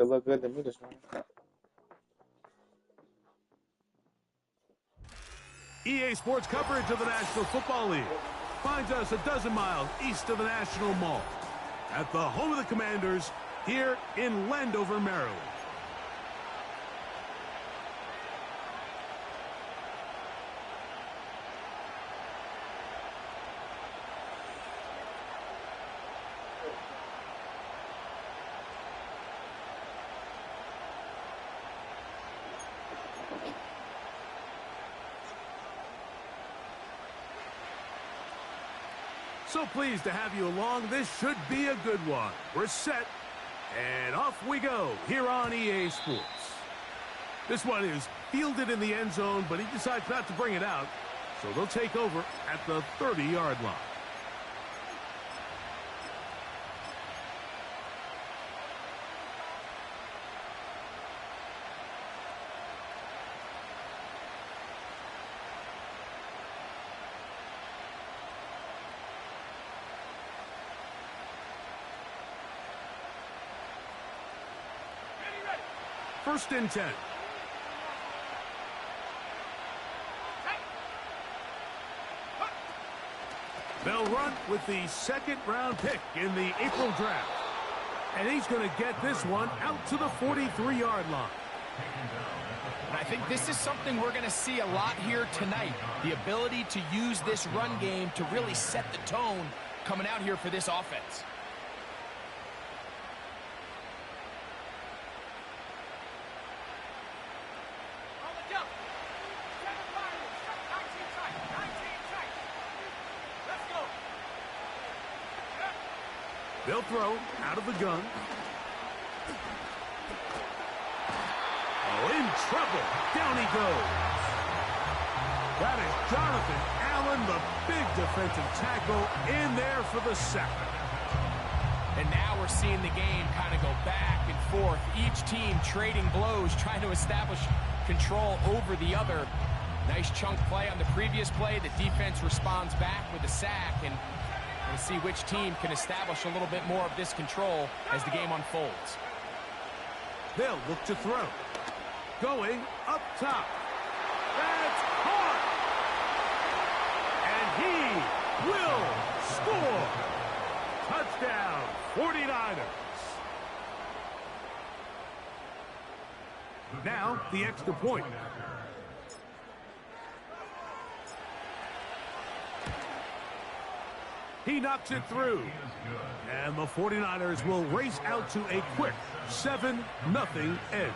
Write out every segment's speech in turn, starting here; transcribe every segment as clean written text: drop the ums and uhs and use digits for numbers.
It looked good to me this morning. EA Sports coverage of the National Football League finds us a dozen miles east of the National Mall at the home of the Commanders here in Landover, Maryland. So pleased to have you along. This should be a good one. We're set, and off we go here on EA Sports. This one is fielded in the end zone, but he decides not to bring it out, so they'll take over at the 30-yard line. First and 10. They'll run with the second-round pick in the April draft. And he's going to get this one out to the 43-yard line. And I think this is something we're going to see a lot here tonight. The ability to use this run game to really set the tone coming out here for this offense. They'll throw out of the gun. Oh, in trouble. Down he goes. That is Jonathan Allen, the big defensive tackle, in there for the sack. And now we're seeing the game kind of go back and forth. Each team trading blows, trying to establish control over the other. Nice chunk play on the previous play. The defense responds back with a sack, and we'll see which team can establish a little bit more of this control as the game unfolds. They'll look to throw. Going up top. That's caught. And he will score. Touchdown, 49ers. Now, the extra point. He knocks it through. And the 49ers will race out to a quick 7-0 edge.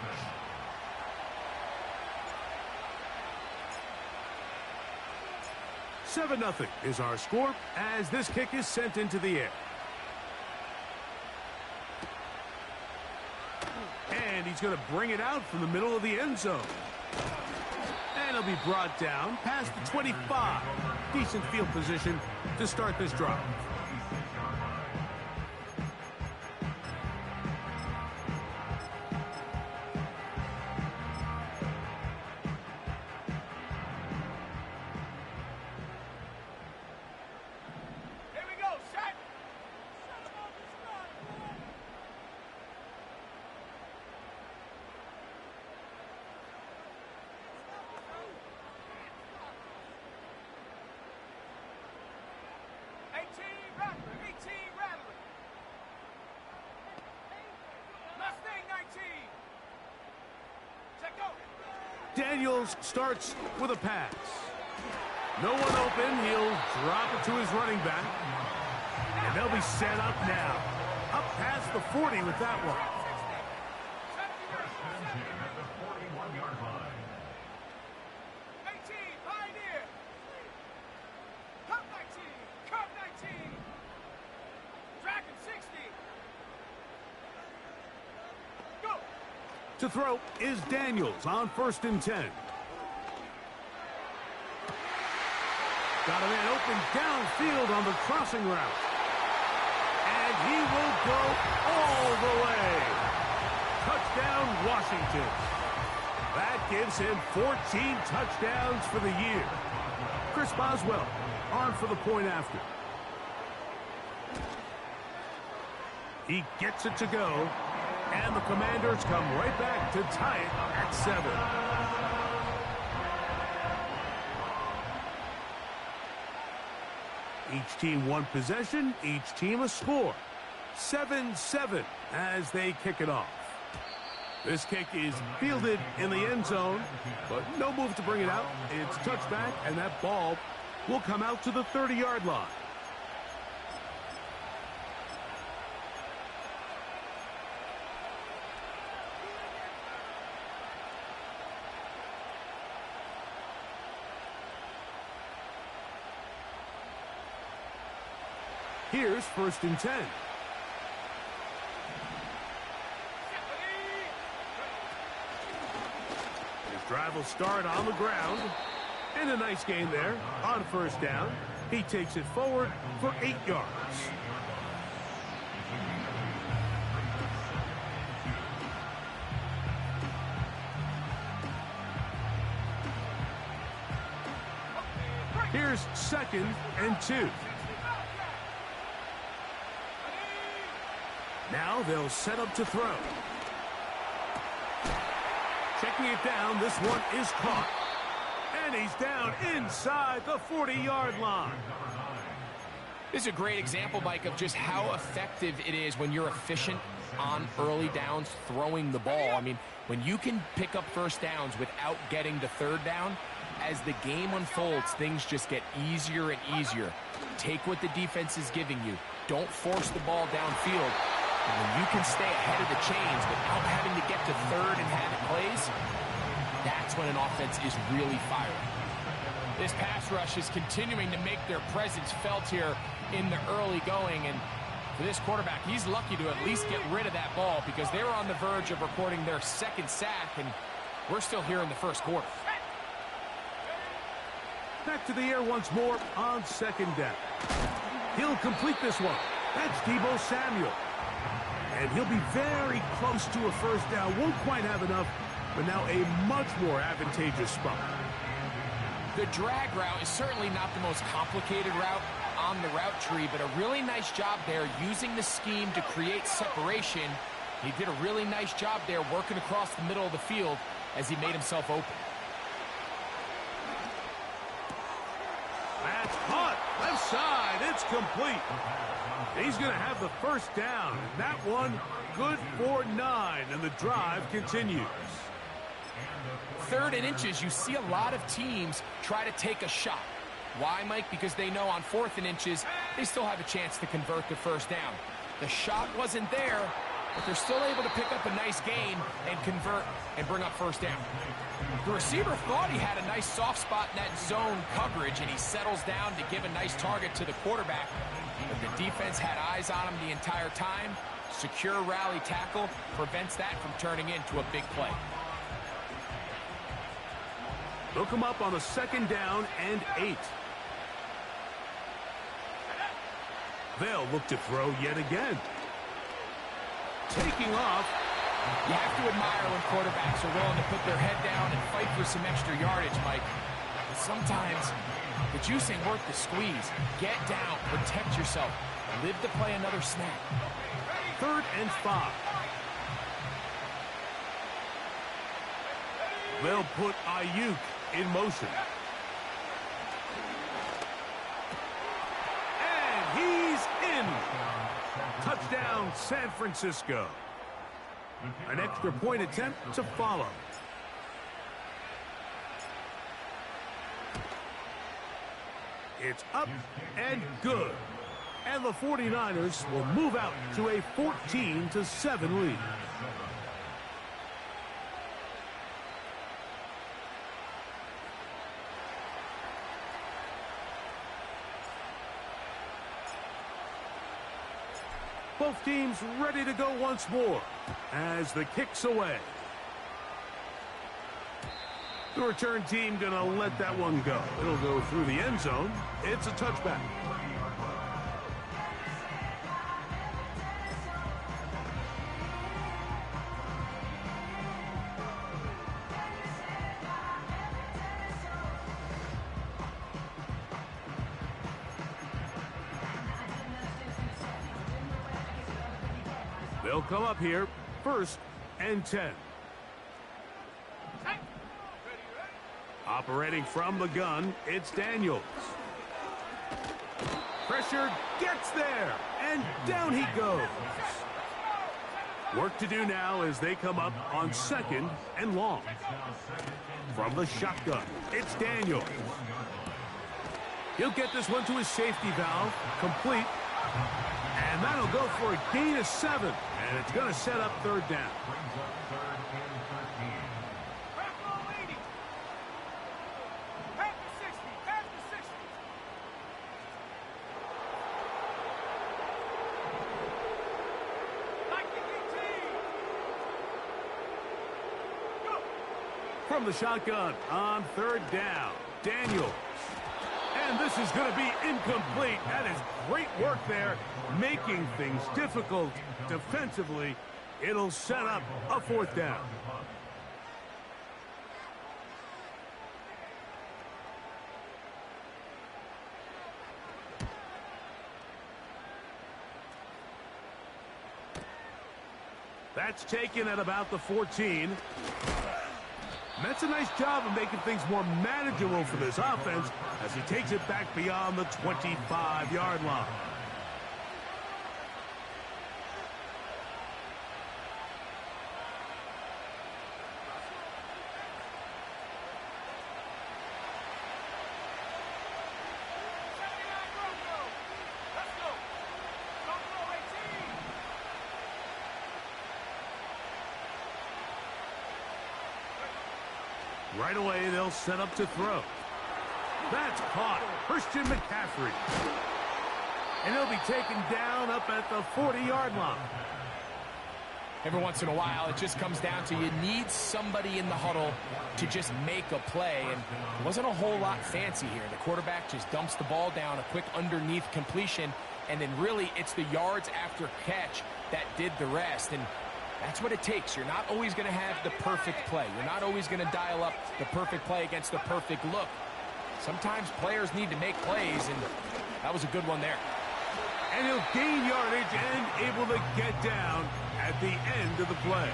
Seven 0 is our score as this kick is sent into the air. And he's going to bring it out from the middle of the end zone. And he'll be brought down past the 25. Decent field position to start this drive. Daniels starts with a pass. No one open. He'll drop it to his running back. And they'll be set up now. Up past the 40 with that one. To throw is Daniels on 1st and 10. Got a man open downfield on the crossing route. And he will go all the way. Touchdown, Washington. That gives him 14 touchdowns for the year. Chris Boswell on for the point after. He gets it to go. And the Commanders come right back to tie it at 7. Each team one possession, each team a score. 7-7 as they kick it off. This kick is fielded in the end zone, but no move to bring it out. It's touchback, and that ball will come out to the 30-yard line. Here's 1st and 10. His drive will start on the ground. And a nice gain there on 1st down. He takes it forward for 8 yards. Here's 2nd and 2. Now they'll set up to throw. Checking it down, this one is caught. And he's down inside the 40-yard line. This is a great example, Mike, of just how effective it is when you're efficient on early downs throwing the ball. I mean, when you can pick up 1st downs without getting to 3rd down, as the game unfolds, things just get easier and easier. Take what the defense is giving you. Don't force the ball downfield. And when you can stay ahead of the chains without having to get to 3rd and have it plays, that's when an offense is really firing. This pass rush is continuing to make their presence felt here in the early going. And for this quarterback, he's lucky to at least get rid of that ball because they were on the verge of recording their 2nd sack, and we're still here in the 1st quarter. Back to the air once more on 2nd down. He'll complete this one. That's Deebo Samuel. And he'll be very close to a 1st down. Won't quite have enough, but now a much more advantageous spot. The drag route is certainly not the most complicated route on the route tree, but a really nice job there using the scheme to create separation. He did a really nice job there working across the middle of the field as he made himself open. That's caught. Left side. It's complete. He's going to have the 1st down. That one good for 9, and the drive continues. 3rd and inches, you see a lot of teams try to take a shot. Why, Mike? Because they know on 4th and inches, they still have a chance to convert the 1st down. The shot wasn't there, but they're still able to pick up a nice gain and convert and bring up 1st down. The receiver thought he had a nice soft spot in that zone coverage, and he settles down to give a nice target to the quarterback. But the defense had eyes on him the entire time. Secure rally tackle prevents that from turning into a big play. They'll come up on a 2nd down and 8. They'll look to throw yet again. Taking off. You have to admire when quarterbacks are willing to put their head down and fight for some extra yardage, Mike. But sometimes the juice ain't worth the squeeze. Get down, protect yourself, live to play another snap. 3rd and 5. They'll put Ayuk in motion. And he's in. Touchdown, San Francisco. An extra point attempt to follow. It's up and good. And the 49ers will move out to a 14-7 lead. Both teams ready to go once more as the kick's away. The return team going to let that one go. It'll go through the end zone. It's a touchback. They'll come up here, 1st and 10. Operating from the gun, it's Daniels. Pressure gets there, and down he goes. Work to do now as they come up on 2nd and long. From the shotgun, it's Daniels. He'll get this one to his safety valve, complete. And that'll go for a gain of 7. And it's going to set up 3rd down. From the shotgun on 3rd down, Daniels. And this is going to be incomplete. That is great work there, making things difficult defensively. It'll set up a 4th down. That's taken at about the 14. That's a nice job of making things more manageable for this offense as he takes it back beyond the 25-yard line. Right away, they'll set up to throw. That's caught. Christian McCaffrey. And he'll be taken down up at the 40-yard line. Every once in a while, it just comes down to you need somebody in the huddle to just make a play. And it wasn't a whole lot fancy here. The quarterback just dumps the ball down, a quick underneath completion, and then really it's the yards after catch that did the rest. And that's what it takes. You're not always going to have the perfect play. You're not always going to dial up the perfect play against the perfect look. Sometimes players need to make plays, and that was a good one there. And he'll gain yardage and able to get down at the end of the play.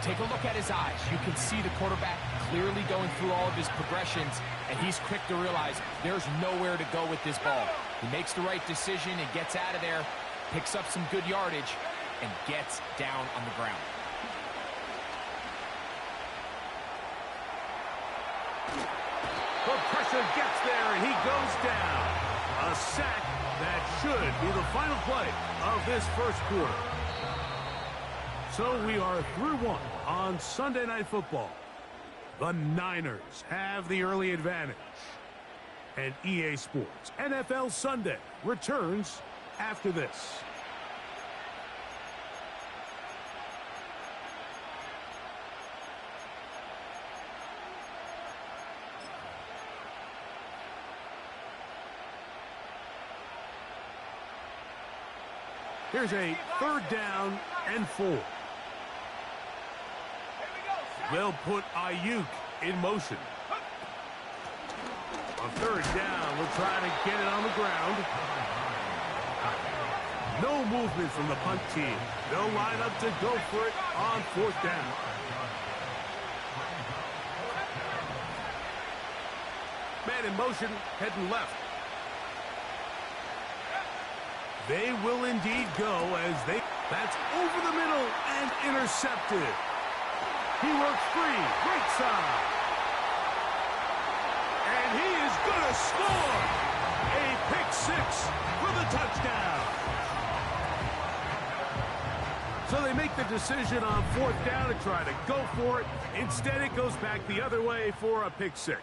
Take a look at his eyes. You can see the quarterback clearly going through all of his progressions, and he's quick to realize there's nowhere to go with this ball. He makes the right decision and gets out of there, picks up some good yardage, and gets down on the ground. The pressure gets there, and he goes down. A sack that should be the final play of this 1st quarter. So we are through 1 on Sunday Night Football. The Niners have the early advantage. And EA Sports NFL Sunday returns after this. Here's a 3rd down and 4. They'll put Ayuk in motion. On 3rd down, we'll try to get it on the ground. No movement from the punt team. They'll line up to go for it on 4th down. Man in motion, heading left. They will indeed go as they... That's over the middle and intercepted. He works free, right side. And he is going to score. A pick-6 for the touchdown. So they make the decision on 4th down to try to go for it. Instead, it goes back the other way for a pick-6.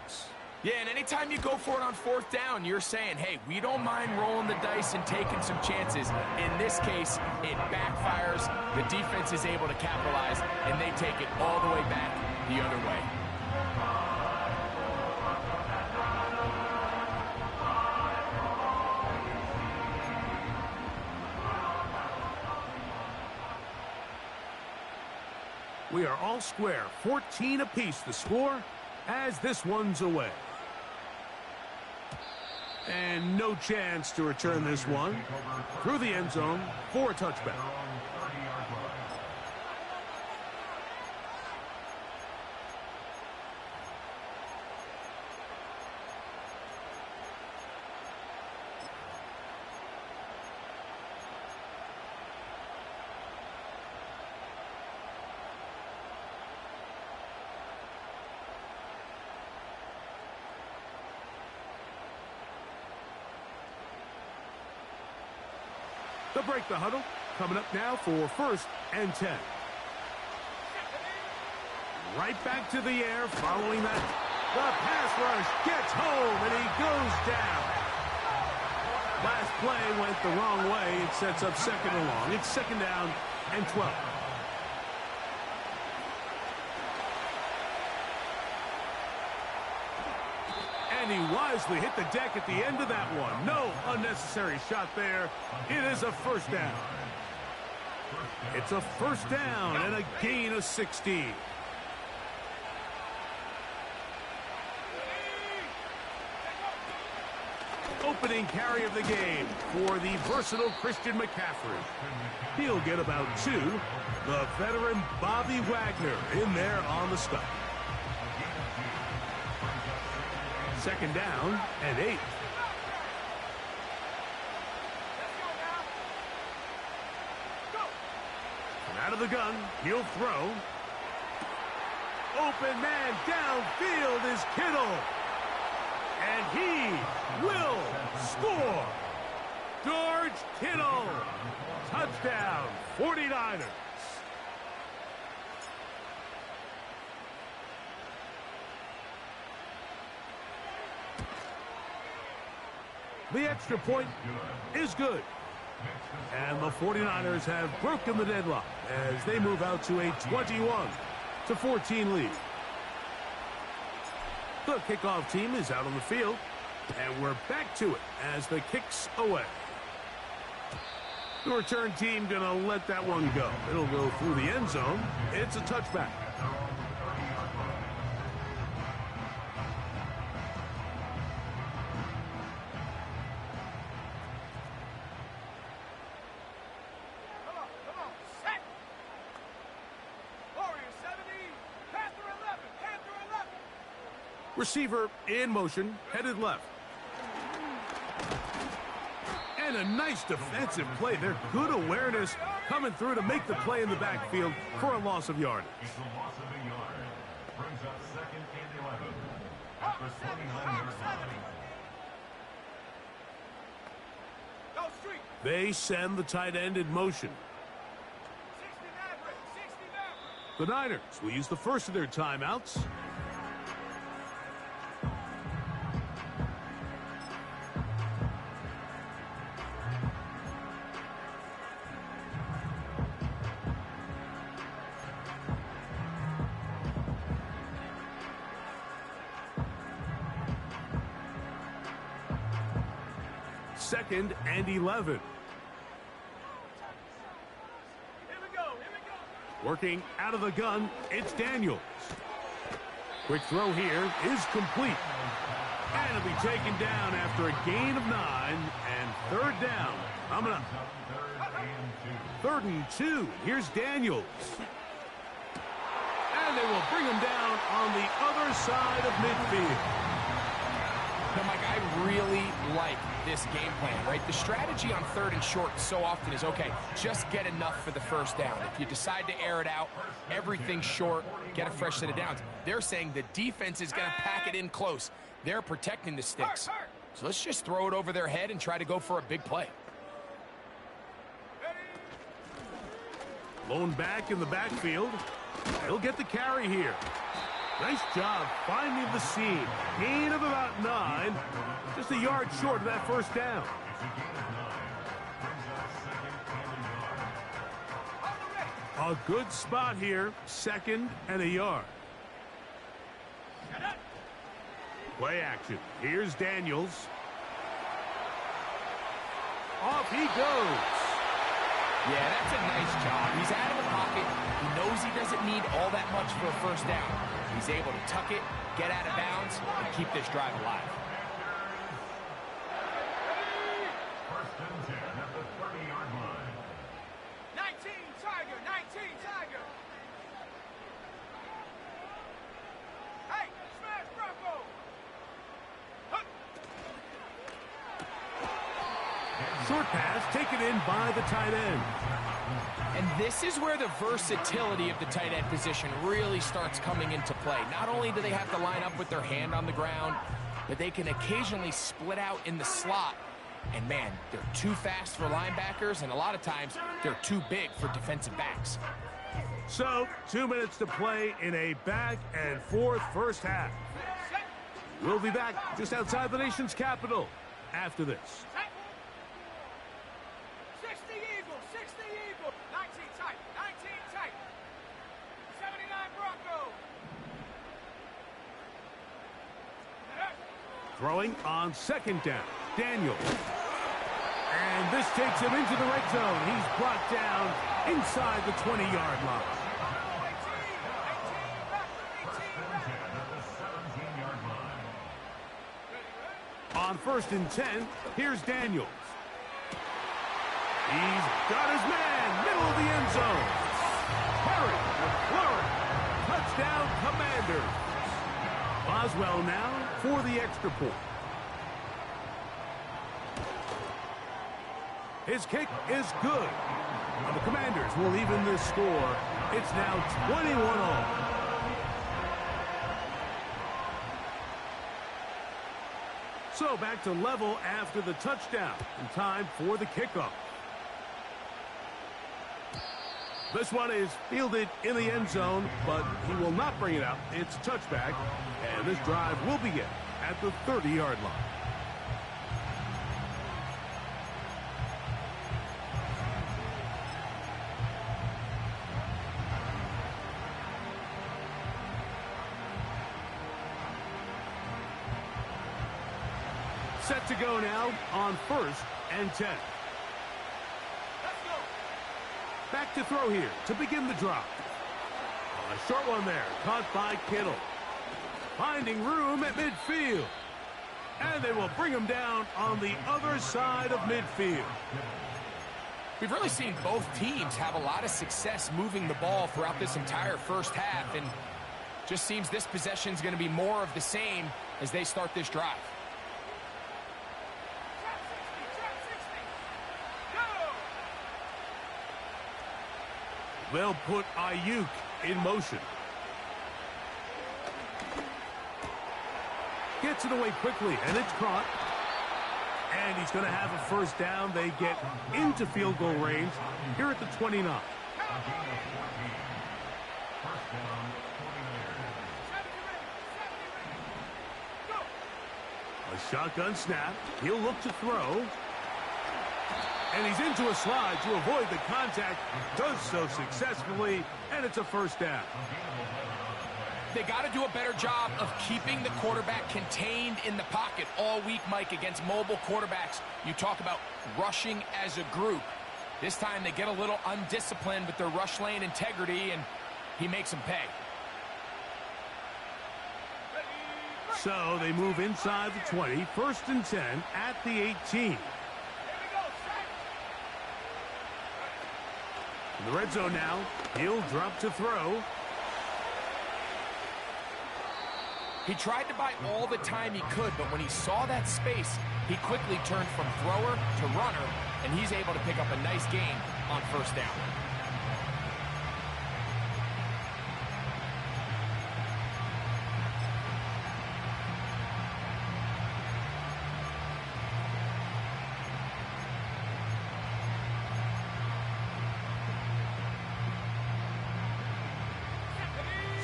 Yeah, and anytime you go for it on 4th down, you're saying, hey, we don't mind rolling the dice and taking some chances. In this case, it backfires. The defense is able to capitalize, and they take it all the way back the other way. We are all square, 14 apiece the score as this one's away. And no chance to return this one through the end zone for a touchback. They'll break the huddle. Coming up now for 1st and 10. Right back to the air following that. The pass rush gets home, and he goes down. Last play went the wrong way. It sets up 2nd and long. It's 2nd down and 12. And he wisely hit the deck at the end of that one. No unnecessary shot there. It is a 1st down. It's a 1st down and a gain of 16. Opening carry of the game for the versatile Christian McCaffrey. He'll get about 2. The veteran Bobby Wagner in there on the stop. 2nd down and 8. From out of the gun, he'll throw. Open man downfield is Kittle. And he will score. George Kittle. Touchdown, 49ers. The extra point is good. And the 49ers have broken the deadlock as they move out to a 21-14 lead. The kickoff team is out on the field, and we're back to it as the kick's away. The return team going to let that one go. It'll go through the end zone. It's a touchback. Receiver in motion, headed left. And a nice defensive play there. Good awareness coming through to make the play in the backfield for a loss of yardage. It's a loss of a yard. Brings up 2nd and 11. At the 29-yard line. They send the tight end in motion. The Niners will use the first of their timeouts. Second and 11. Working out of the gun, it's Daniels. Quick throw here is complete. And it'll be taken down after a gain of 9 and 3rd down. Coming up. 3rd and 2. Here's Daniels. And they will bring him down on the other side of midfield. Now, Mike, I really like this game plan, right? The strategy on 3rd and short so often is, okay, just get enough for the 1st down. If you decide to air it out, everything's short, get a fresh set of downs. They're saying the defense is going to pack it in close. They're protecting the sticks. So let's just throw it over their head and try to go for a big play. Lone back in the backfield. He'll get the carry here. Nice job finding the seam. Gain of about 9. Just a yard short of that 1st down. A good spot here. 2nd and a yard. Play action. Here's Daniels. Off he goes. Yeah, that's a nice job. He's out of the pocket. He knows he doesn't need all that much for a 1st down. He's able to tuck it, get out of bounds, and keep this drive alive. 1st and 10 at the 30-yard line. 19 Tiger, 19 Tiger. Hey, smash Bronco. Short pass taken in by the tight end. And this is where the versatility of the tight end position really starts coming into play. Not only do they have to line up with their hand on the ground, but they can occasionally split out in the slot And man, they're too fast for linebackers, and a lot of times they're too big for defensive backs. So, 2 minutes to play in a back-and-forth first half. We'll be back just outside the nation's capital after this. 60 Eagles, 60 Eagles. 19 tight, 19 tight. 79 Broncos. Throwing on second down, Daniel. And this takes him into the red zone. He's brought down inside the 20-yard line. 17 at the 17-yard line. On 1st and 10, here's Daniels. He's got his man, middle of the end zone. Perry, McLaurin, touchdown Commanders. Boswell now for the extra point. His kick is good. And the Commanders will even this score. It's now 21-all. So back to level after the touchdown. And time for the kickoff. This one is fielded in the end zone, but he will not bring it out. It's a touchback, and this drive will begin at the 30-yard line. Set to go now on 1st and 10. Back to throw here to begin the drop. A short one there, caught by Kittle. Finding room at midfield. And they will bring him down on the other side of midfield. We've really seen both teams have a lot of success moving the ball throughout this entire first half, and just seems this possession is going to be more of the same as they start this drive. They'll put Ayuk in motion. Gets it away quickly, and it's caught. And he's going to have a first down. They get into field goal range here at the 29. A gain of 14. First down, 49ers. A shotgun snap. He'll look to throw. And he's into a slide to avoid the contact. Does so successfully, and it's a first down. They got to do a better job of keeping the quarterback contained in the pocket all week, Mike, against mobile quarterbacks. You talk about rushing as a group. This time they get a little undisciplined with their rush lane integrity, and he makes them pay. So they move inside the 20, 1st and 10 at the 18. In the red zone now, he'll drop to throw. He tried to buy all the time he could, but when he saw that space, he quickly turned from thrower to runner, and he's able to pick up a nice gain on first down.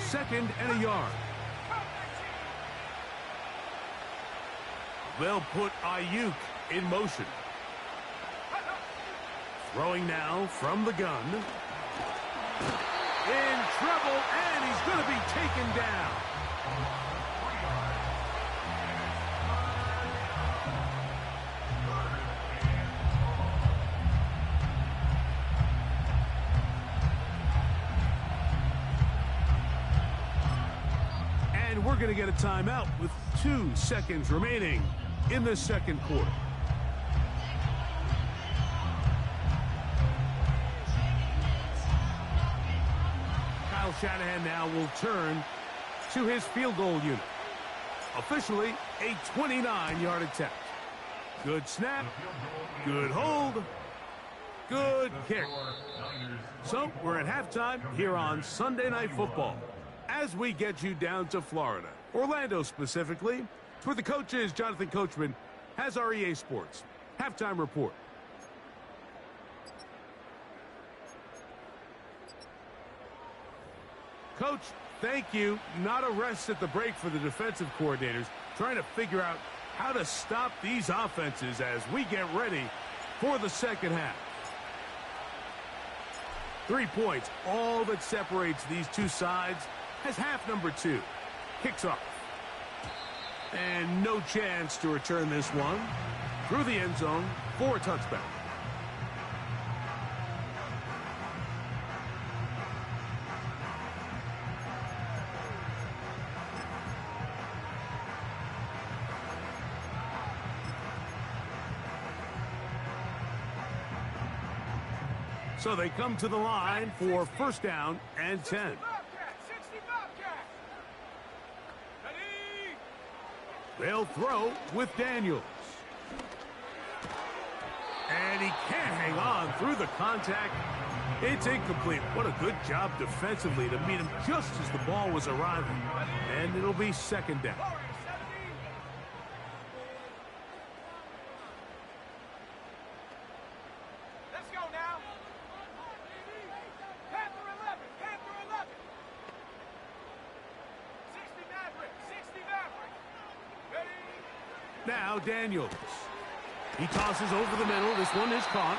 Second and a yard. They'll put Ayuk in motion. Throwing now from the gun. In trouble, and he's going to be taken down. And we're going to get a timeout with 2 seconds remaining in the second quarter. Kyle Shanahan now will turn to his field goal unit. Officially a 29-yard attempt. Good snap, good hold, good kick. So we're at halftime here on Sunday Night Football as we get you down to Florida, Orlando specifically. It's where the coach is, Jonathan Coachman, has our EA Sports. Halftime report. Coach, thank you. Not a rest at the break for the defensive coordinators, trying to figure out how to stop these offenses as we get ready for the second half. 3 points, all that separates these two sides, as half number 2 kicks off. And no chance to return this one through the end zone for a touchback. So they come to the line for first down and 10. They'll throw with Daniels. And he can't hang on through the contact. It's incomplete. What a good job defensively to meet him just as the ball was arriving. And it'll be second down. Let's go now. Panther 11, Panther 11. 60 Maverick, 60 Maverick. Ready? Now Daniels. He tosses over the middle. This one is caught.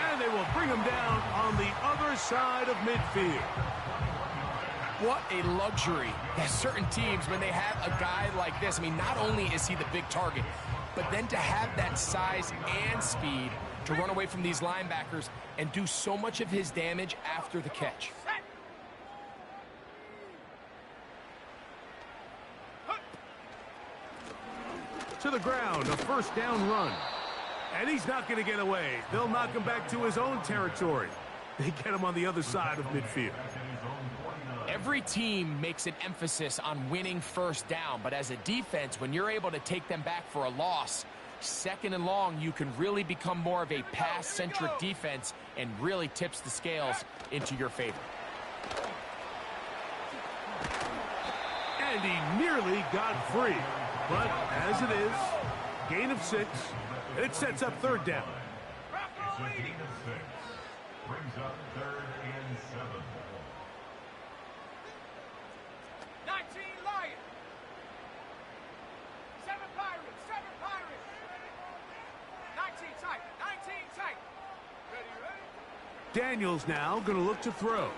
And they will bring him down on the other side of midfield. What a luxury that certain teams, when they have a guy like this, I mean, not only is he the big target, but then to have that size and speed to run away from these linebackers and do so much of his damage after the catch. To the ground, a first down run. And he's not going to get away. They'll knock him back to his own territory. They get him on the other side of midfield. Every team makes an emphasis on winning first down, but as a defense, when you're able to take them back for a loss, second and long, you can really become more of a pass-centric defense and really tips the scales into your favor. And he nearly got free. But as it is, gain of 6, and it sets up third down. It's a gain of 6. Brings up 3rd and 7. 19 Lions. 7 Pirates, 7 Pirates. 19 tight, 19 tight. Ready, ready? Daniels now going to look to throw.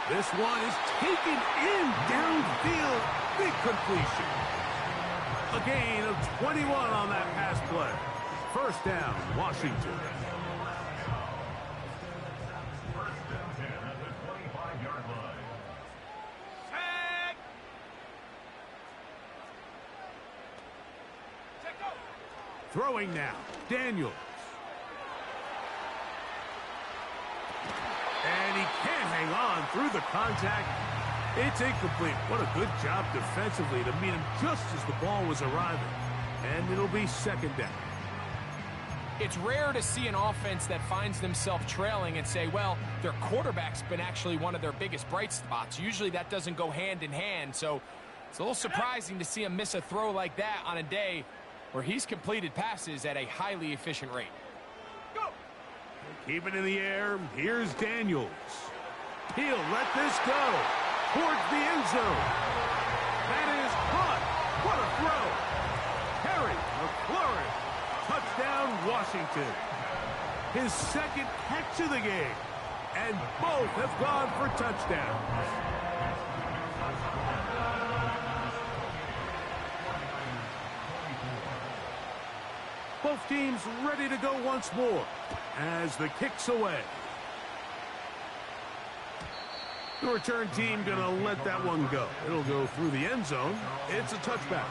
This one is taken in downfield. Big completion. A gain of 21 on that pass play. First down, Washington. First and 10 at the 25-yard line. Tag. Check go. Throwing now, Daniels. And he can't hang on through the contact. It's incomplete. What a good job defensively to meet him just as the ball was arriving. And it'll be second down. It's rare to see an offense that finds themselves trailing and say, well, their quarterback's been actually one of their biggest bright spots. Usually that doesn't go hand in hand, so it's a little surprising to see him miss a throw like that on a day where he's completed passes at a highly efficient rate. Go. Keep it in the air. Here's Daniels. He'll let this go towards the end zone. That is caught. What a throw. Harry McLaurin. Touchdown, Washington. His second catch of the game. And both have gone for touchdowns. Both teams ready to go once more as the kick's away. The return team going to let that one go. It'll go through the end zone. It's a touchback.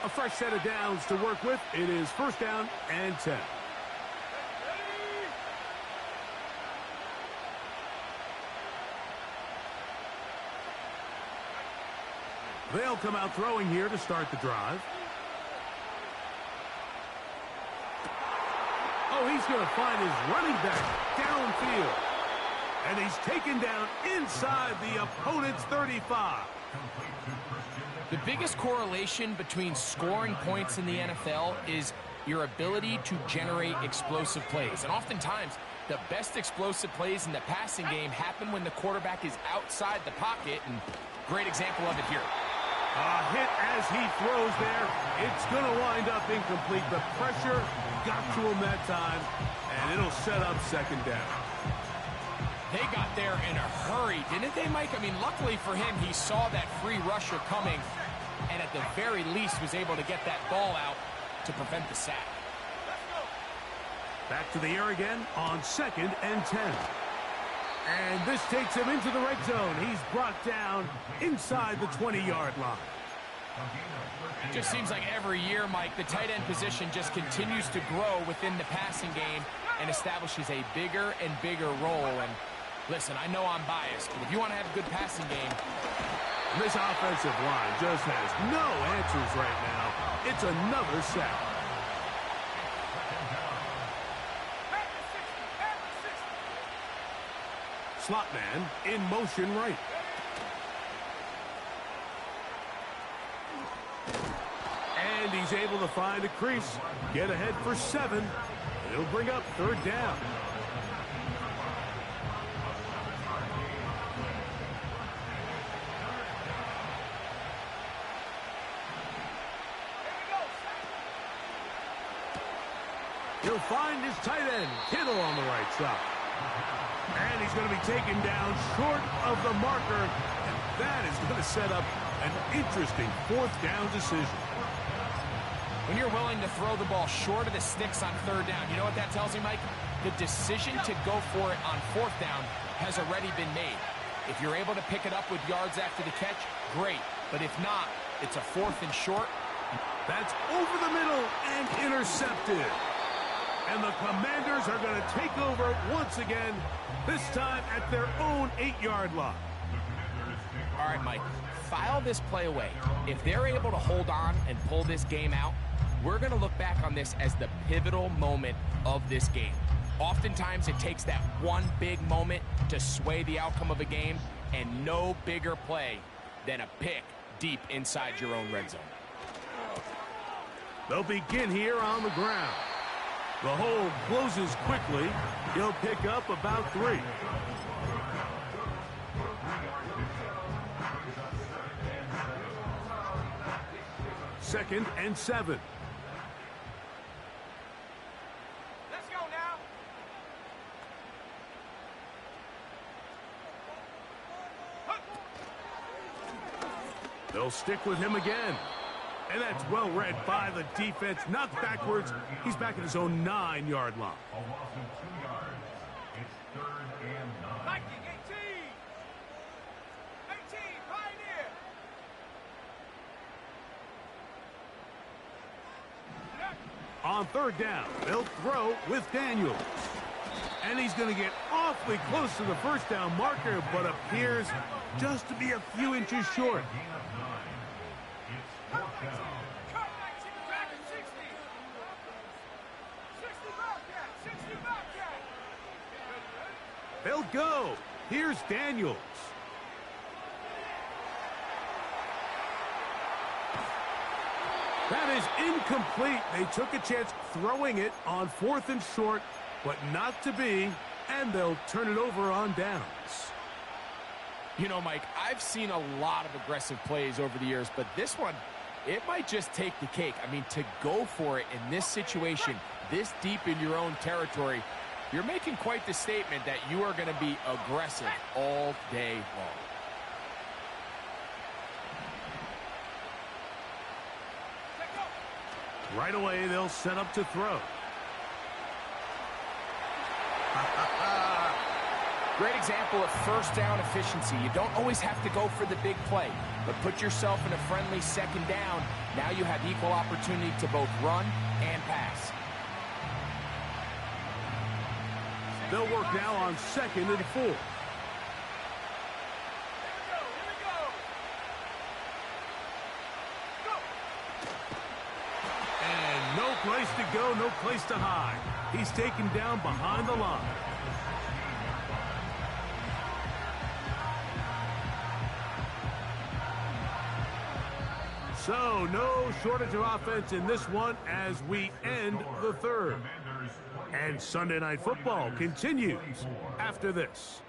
A fresh set of downs to work with. It is first down and 10. They'll come out throwing here to start the drive. Oh, he's going to find his running back downfield. And he's taken down inside the opponent's 35. The biggest correlation between scoring points in the NFL is your ability to generate explosive plays. And oftentimes, the best explosive plays in the passing game happen when the quarterback is outside the pocket, and great example of it here. A hit as he throws there. It's going to wind up incomplete. The pressure got to him that time, and it'll set up second down. They got there in a hurry, didn't they, Mike? I mean, luckily for him, he saw that free rusher coming, and at the very least was able to get that ball out to prevent the sack. Back to the air again on 2nd and 10. And this takes him into the red zone. He's brought down inside the 20-yard line. It just seems like every year, Mike, the tight end position just continues to grow within the passing game and establishes a bigger and bigger role. And listen, I know I'm biased, but if you want to have a good passing game, this offensive line just has no answers right now. It's another sack. Slot man in motion right. And he's able to find a crease. Get ahead for 7. It'll bring up 3rd down. He'll find his tight end, Kittle, on the right side. And he's going to be taken down short of the marker. And that is going to set up an interesting 4th down decision. When you're willing to throw the ball short of the sticks on 3rd down, you know what that tells me, Mike? The decision to go for it on 4th down has already been made. If you're able to pick it up with yards after the catch, great. But if not, it's a 4th and short. That's over the middle and intercepted. And the Commanders are going to take over once again, this time at their own 8-yard line. All right, Mike, file this play away. If they're able to hold on and pull this game out, we're going to look back on this as the pivotal moment of this game. Oftentimes, it takes that one big moment to sway the outcome of a game, and no bigger play than a pick deep inside your own red zone. They'll begin here on the ground. The hole closes quickly. He'll pick up about 3. Second and 7. Let's go now. They'll stick with him again. And that's well read by the defense. Knocked backwards. He's back at his own 9-yard line. A loss of 2 yards. It's 3rd and 9. Viking 18. 18, Pioneer. On 3rd down, they'll throw with Daniels. And he's going to get awfully close to the 1st down marker, but appears just to be a few inches short. Gain of 9. It's 4th down. Cut 19, back at 60. 60 Bobcat, 60 Bobcat. They'll go. Here's Daniels. That is incomplete. They took a chance throwing it on 4th and short, but not to be, and they'll turn it over on downs. You know, Mike, I've seen a lot of aggressive plays over the years, but this one, it might just take the cake. I mean, to go for it in this situation, this deep in your own territory, you're making quite the statement that you are going to be aggressive all day long. Right away, they'll set up to throw. Great example of 1st down efficiency. You don't always have to go for the big play, but put yourself in a friendly 2nd down. Now you have equal opportunity to both run and pass. They'll work now on 2nd and 4. Here we go. Go. And no place to go, no place to hide. He's taken down behind the line. So, no shortage of offense in this one as we end the third. And Sunday Night Football continues after this.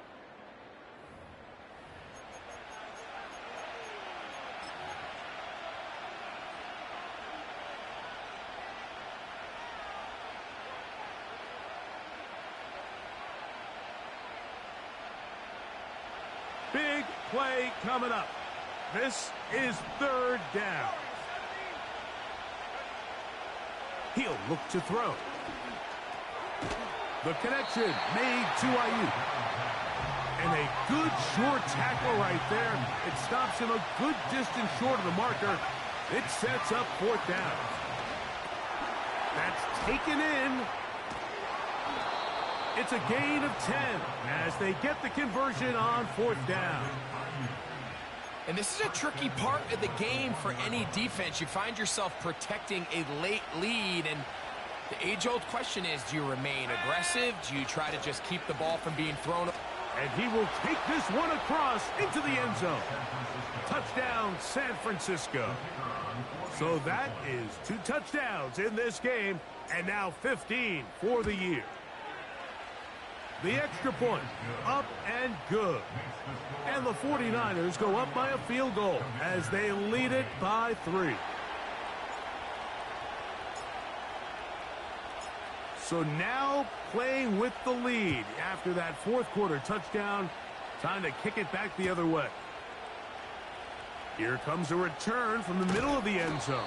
Big play coming up. This is third down. He'll look to throw. The connection made to Ayuk. And a good short tackle right there. It stops him a good distance short of the marker. It sets up fourth down. That's taken in. It's a gain of 10 as they get the conversion on fourth down. And this is a tricky part of the game for any defense. You find yourself protecting a late lead, and the age-old question is, do you remain aggressive? Do you try to just keep the ball from being thrown? And he will take this one across into the end zone. Touchdown, San Francisco. So that is 2 touchdowns in this game, and now 15 for the year. The extra point, up and good. And the 49ers go up by a field goal as they lead it by 3. So now playing with the lead after that fourth quarter touchdown. Time to kick it back the other way. Here comes a return from the middle of the end zone.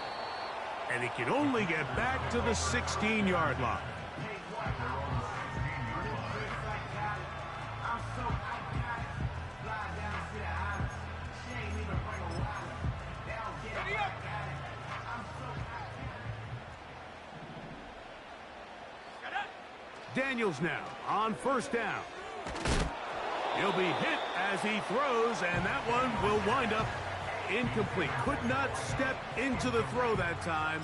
And he can only get back to the 16-yard line. Daniels now on first down. He'll be hit as he throws, and that one will wind up incomplete. Could not step into the throw that time.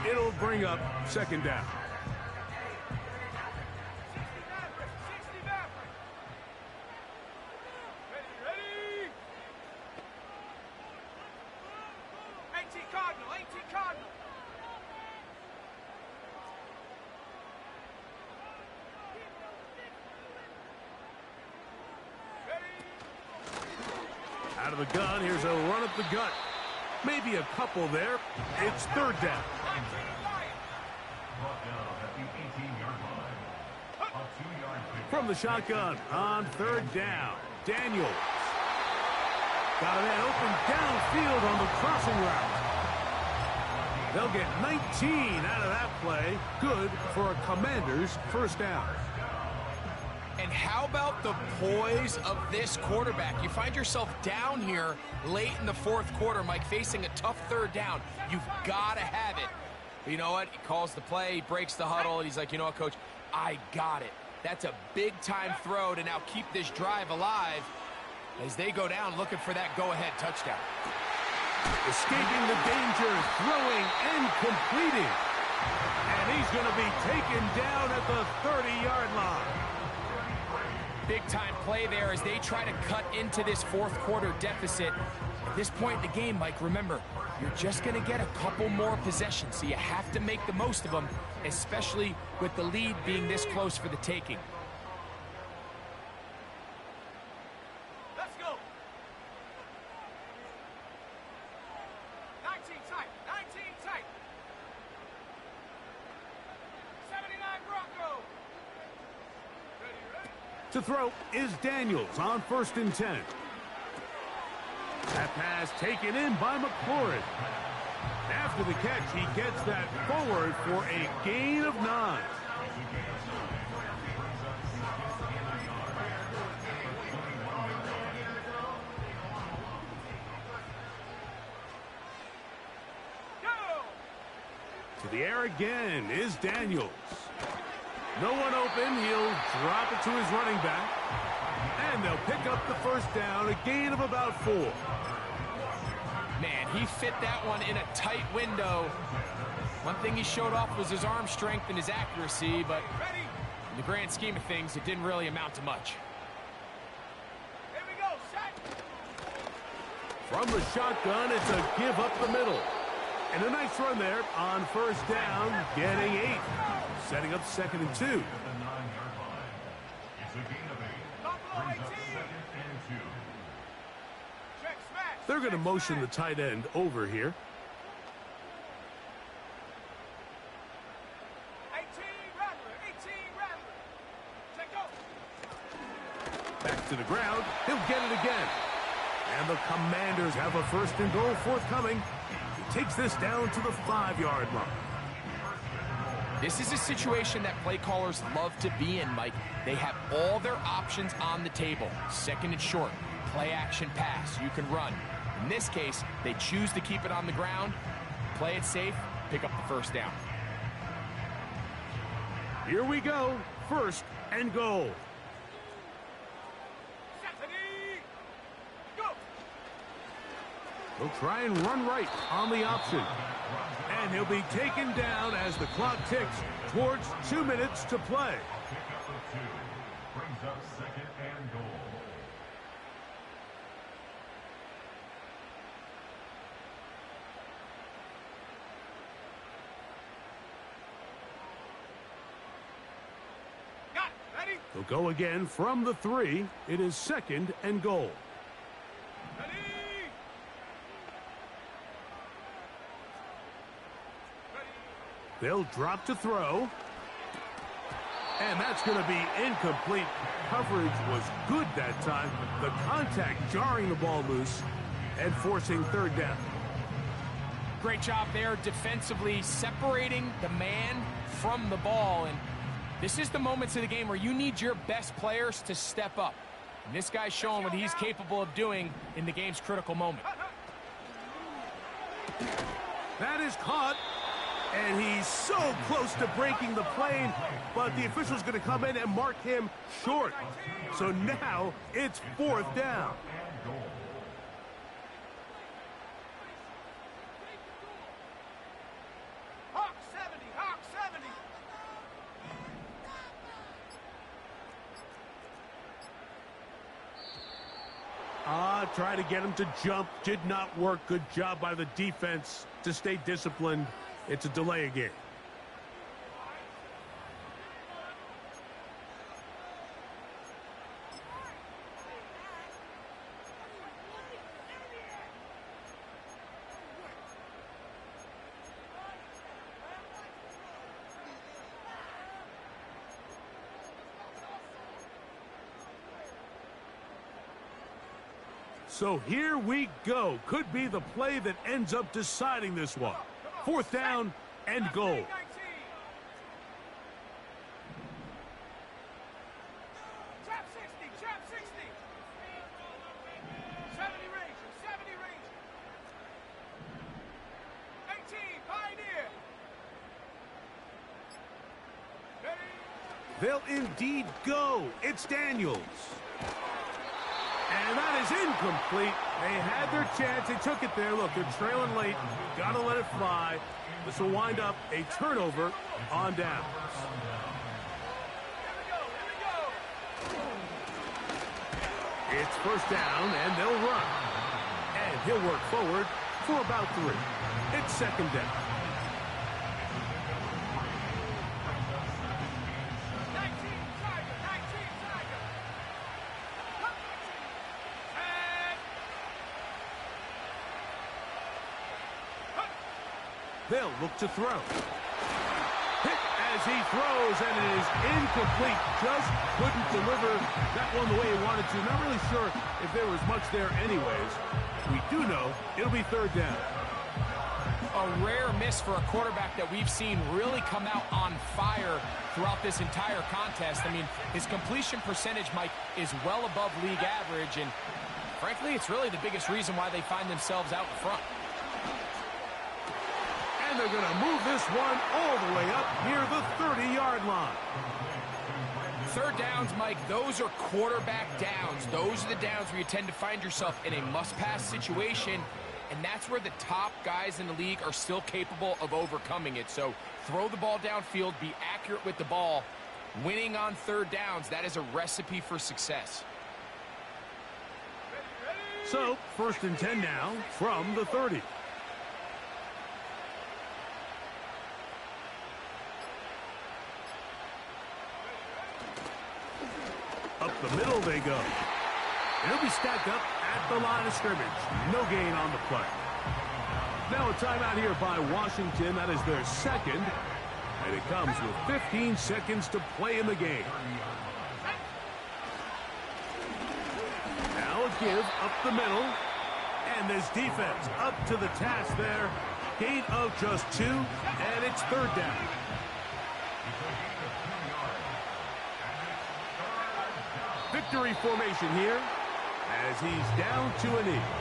It'll bring up second down. Out of the gun, here's a run up the gut. Maybe a couple there. It's third down. From the shotgun on third down, Daniels. Got a man open downfield on the crossing route. They'll get 19 out of that play. Good for a Commanders first down. And how about the poise of this quarterback? You find yourself down here late in the fourth quarter, Mike, facing a tough third down. You've got to have it. But you know what? He calls the play, he breaks the huddle, and he's like, you know what, Coach? I got it. That's a big-time throw to now keep this drive alive as they go down looking for that go-ahead touchdown. Escaping the danger, throwing and completing. And he's going to be taken down at the 30-yard line. Big-time play there as they try to cut into this fourth quarter deficit. At this point in the game, Mike, remember, you're just going to get a couple more possessions, so you have to make the most of them, especially with the lead being this close for the taking. Let's go. 19 tight. 19 tight. 79 Bronco. Ready. To throw is Daniels on first and 10. That pass taken in by McLaurin. After the catch, he gets that forward for a gain of 9. To the air again is Daniels. No one open. He'll drop it to his running back. And they'll pick up the first down, a gain of about 4. Man, he fit that one in a tight window. One thing he showed off was his arm strength and his accuracy, but in the grand scheme of things, it didn't really amount to much. Here we go. Set. From the shotgun, it's a give up the middle. And a nice run there on first down, getting 8. Setting up 2nd and 2. At the 9-yard line. It's a gain of 8. Brings up 2nd and 2. Check smash. They're going to motion the tight end over here. 18 Rattler, 18 Rattler. Check go. Back to the ground. He'll get it again. And the Commanders have a 1st and goal forthcoming. He takes this down to the 5-yard line. This is a situation that play callers love to be in, Mike. They have all their options on the table. 2nd and short, play action pass, you can run. In this case, they choose to keep it on the ground, play it safe, pick up the 1st down. Here we go, 1st and goal. Stephanie, go. He'll try and run right on the option. And he'll be taken down as the clock ticks towards 2 minutes to play. Pickup of 2. Brings up 2nd and goal. Got it. Ready? He'll go again from the 3. It is 2nd and goal. Ready? They'll drop to throw. And that's going to be incomplete. Coverage was good that time. The contact jarring the ball loose and forcing 3rd down. Great job there defensively, separating the man from the ball. And this is the moments of the game where you need your best players to step up. And this guy's showing what he's capable of doing in the game's critical moment. That is caught. And he's so close to breaking the plane, but the official's going to come in and mark him short. So now it's 4th down. Hawk 70, Hawk 70. Try to get him to jump. Did not work. Good job by the defense to stay disciplined. It's a delay again. So here we go. Could be the play that ends up deciding this one. 4th down and goal. 19. Trap 60, trap 60. 70 Ranger, 70 Ranger. 18, Pioneer. Ready? They'll indeed go. It's Daniels. And that is incomplete. They had their chance. They took it there. Look, they're trailing late. Got to let it fly. This will wind up a turnover on downs. It's 1st down, and they'll run. And he'll work forward for about 3. It's 2nd down. 19, Tiger, 19, Tiger. They'll look to throw. Hit as he throws, and it is incomplete. Just couldn't deliver that one the way he wanted to. Not really sure if there was much there anyways. We do know it'll be 3rd down. A rare miss for a quarterback that we've seen really come out on fire throughout this entire contest. I mean, his completion percentage, Mike, is well above league average, and frankly, it's really the biggest reason why they find themselves out in front. And they're going to move this one all the way up near the 30-yard line. 3rd downs, Mike, those are quarterback downs. Those are the downs where you tend to find yourself in a must-pass situation, and that's where the top guys in the league are still capable of overcoming it. So throw the ball downfield, be accurate with the ball. Winning on 3rd downs, that is a recipe for success. So, 1st and 10 now from the 30. Up the middle they go. He'll be stacked up at the line of scrimmage. No gain on the play. Now a timeout here by Washington. That is their second. And it comes with 15 seconds to play in the game. Now a give up the middle. And this defense up to the task there. Gain of just 2, and it's 3rd down. Victory formation here as he's down to a knee.